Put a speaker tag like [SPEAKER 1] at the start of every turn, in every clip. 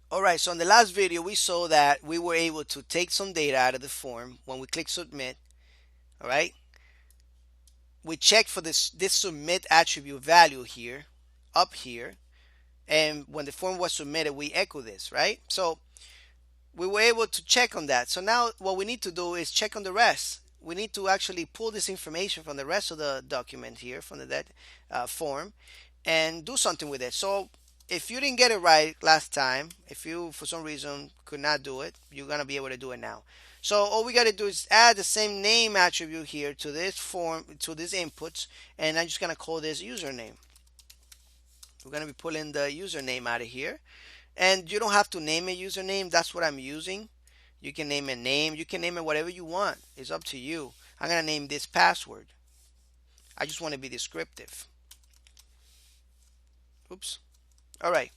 [SPEAKER 1] All right, so in the last video, we saw that we were able to take some data out of the form. When we click submit, all right, we check for this submit attribute value here, up here, and when the form was submitted, we echo this, right? So we were able to check on that. So now what we need to do is check on the rest. We need to actually pull this information from the rest of the document here, from the form, and do something with it. So if you didn't get it right last time, if you for some reason could not do it, you're gonna be able to do it now. So all we got to do is add the same name attribute here to this form, to these inputs, and I'm just gonna call this username. We're gonna be pulling the username out of here, and you don't have to name a username. That's what I'm using. You can name a name. You can name it whatever you want. It's up to you. I'm gonna name this password. I just want to be descriptive. Oops. All right.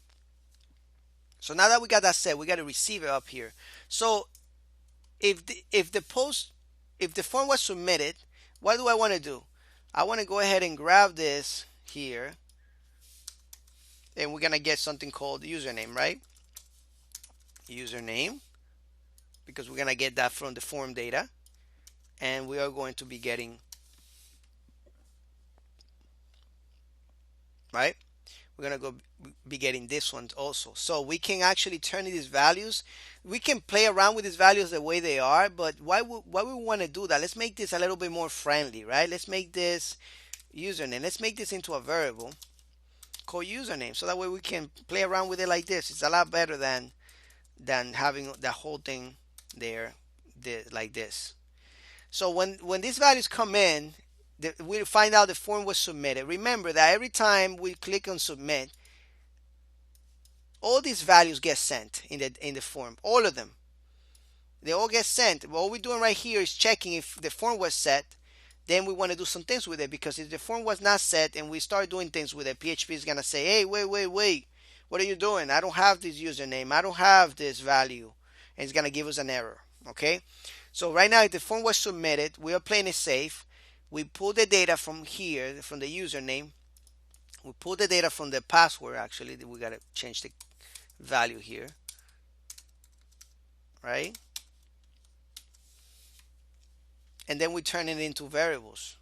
[SPEAKER 1] So now that we got that set, we got to receive it up here. So if the form was submitted, what do I want to do? I want to go ahead and grab this here, and we're gonna get something called username, right? Username, because we're gonna get that from the form data, and we are going to be getting, right? We're gonna go be getting this one also. So we can actually turn these values. We can play around with these values the way they are, but why we want to do that? Let's make this a little bit more friendly, right? Let's make this username. Let's make this into a variable called username, so that way we can play around with it like this. It's a lot better than having the whole thing there, like this. So when these values come in, we find out the form was submitted. Remember that every time we click on submit, all these values get sent in the form. All of them. They all get sent. What we're doing right here is checking if the form was set. Then we want to do some things with it, because if the form was not set and we start doing things with it, PHP is gonna say, hey, wait, what are you doing? I don't have this username. I don't have this value, and it's gonna give us an error. Okay. So right now, if the form was submitted, we are playing it safe. We pull the data from here, from the username. We pull the data from the password. Actually, we gotta change the value here, right? And then we turn it into variables.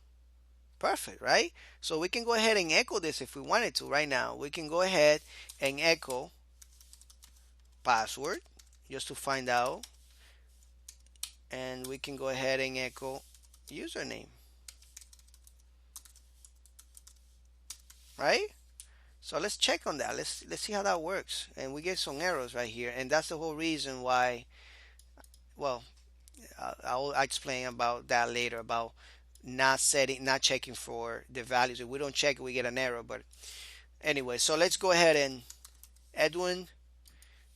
[SPEAKER 1] Perfect, right? So we can go ahead and echo this if we wanted to right now. We can go ahead and echo password just to find out. And we can go ahead and echo username, right? So let's check on that. Let's see how that works. And we get some errors right here. And that's the whole reason why, well, I'll explain about that later, about not checking for the values. If we don't check it, we get an error. But anyway, so let's go ahead and Edwin,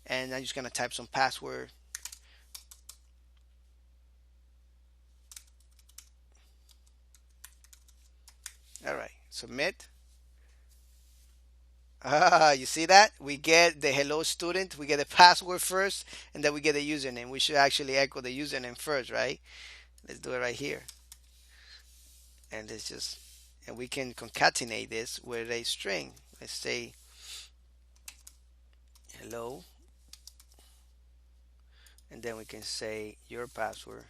[SPEAKER 1] and I'm just gonna type some password. All right, submit. You see that? We get the hello student, we get the password first, and then we get the username. We should actually echo the username first, right? Let's do it right here. And let's just, and we can concatenate this with a string. Let's say hello, and then we can say your password.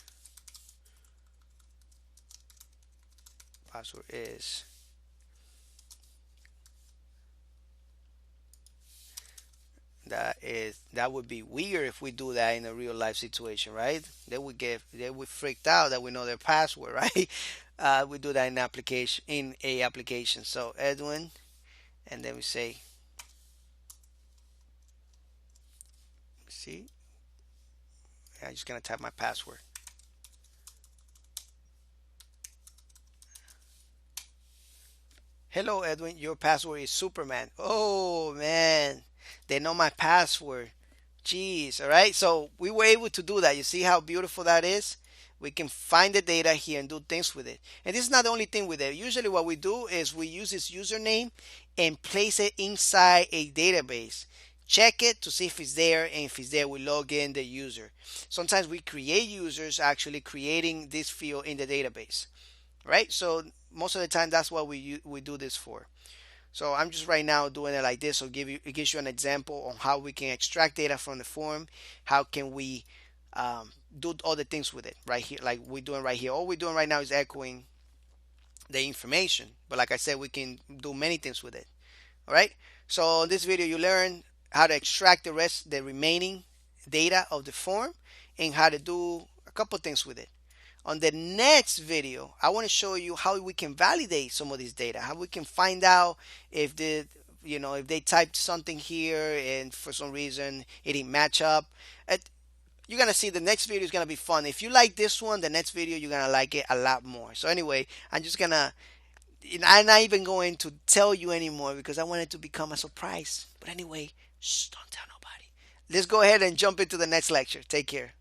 [SPEAKER 1] Password is. That would be weird if we do that in a real life situation, right? They would freaked out that we know their password, right? We do that in a application. So Edwin, and then we say, see, I'm just gonna type my password. Hello, Edwin. Your password is Superman. Oh man, they know my password. Jeez. All right. So we were able to do that. You see how beautiful that is? We can find the data here and do things with it. And this is not the only thing with it. Usually what we do is we use this username and place it inside a database. Check it to see if it's there, and if it's there, we log in the user. Sometimes we create users actually creating this field in the database, right? So most of the time, that's what we do this for. So I'm just right now doing it like this. So it gives you an example on how we can extract data from the form. How can we do other things with it right here, like we're doing right here. All we're doing right now is echoing the information. But like I said, we can do many things with it. All right. So in this video, you learn how to extract the remaining data of the form and how to do a couple things with it. On the next video, I want to show you how we can validate some of this data, how we can find out if if they typed something here and for some reason it didn't match up. You're gonna see the next video is gonna be fun. If you like this one, the next video you're gonna like it a lot more. So anyway, I'm not even going to tell you anymore because I want it to become a surprise. But anyway, shh, don't tell nobody. Let's go ahead and jump into the next lecture. Take care.